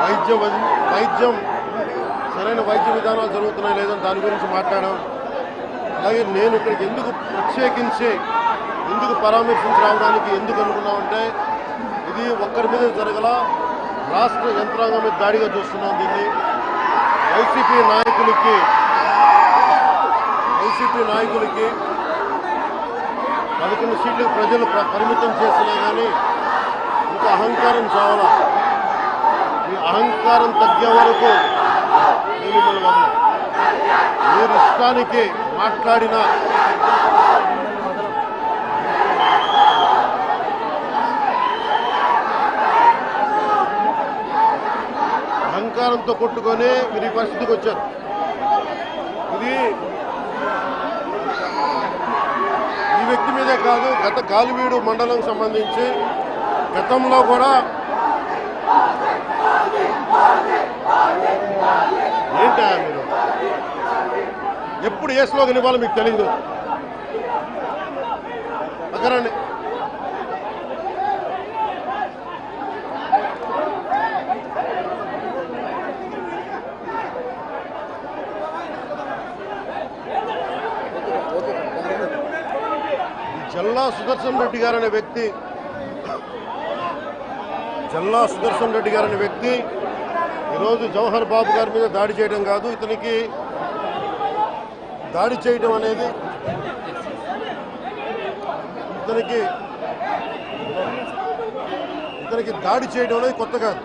వైద్యం సరైన వైద్య విధానాలు జరుగుతున్నాయి లేదని దాని గురించి మాట్లాడాం. అలాగే నేను ఇక్కడికి ఎందుకు ప్రత్యేకించి ఎందుకు పరామర్శించి రావడానికి ఎందుకు అనుకున్నామంటే ఇది ఒక్కరి మీద జరగల, రాష్ట్ర యంత్రాంగం మీద దాడిగా చూస్తున్నాం. దీన్ని వైసీపీ నాయకులకి 11 సీట్లకు ప్రజలు పరిమితం చేసినా కానీ ఇంకా అహంకారం చావాలా. ఈ అహంకారం తగ్గే వరకు మిమ్మల్ని వదలం. మీరు ఇష్టానికి మాట్లాడిన అహంకారంతో కొట్టుకొని మీరు ఈ పరిస్థితికి వచ్చారు. ఇది ఈ వ్యక్తి మీదే కాదు, గత గాలివీడు మండలం సంబంధించి గతంలో కూడా ఏంటా మీరు ఎప్పుడు ఏ స్లోగన్ ఇవ్వాలో మీకు తెలియదు. అక్కడండి జల్లా సుదర్శన్ రెడ్డి గారు అనే వ్యక్తి ఈరోజు జవహర్ బాబు గారి మీద దాడి చేయడం కాదు, ఇతనికి దాడి చేయడం అనేది కొత్త కాదు.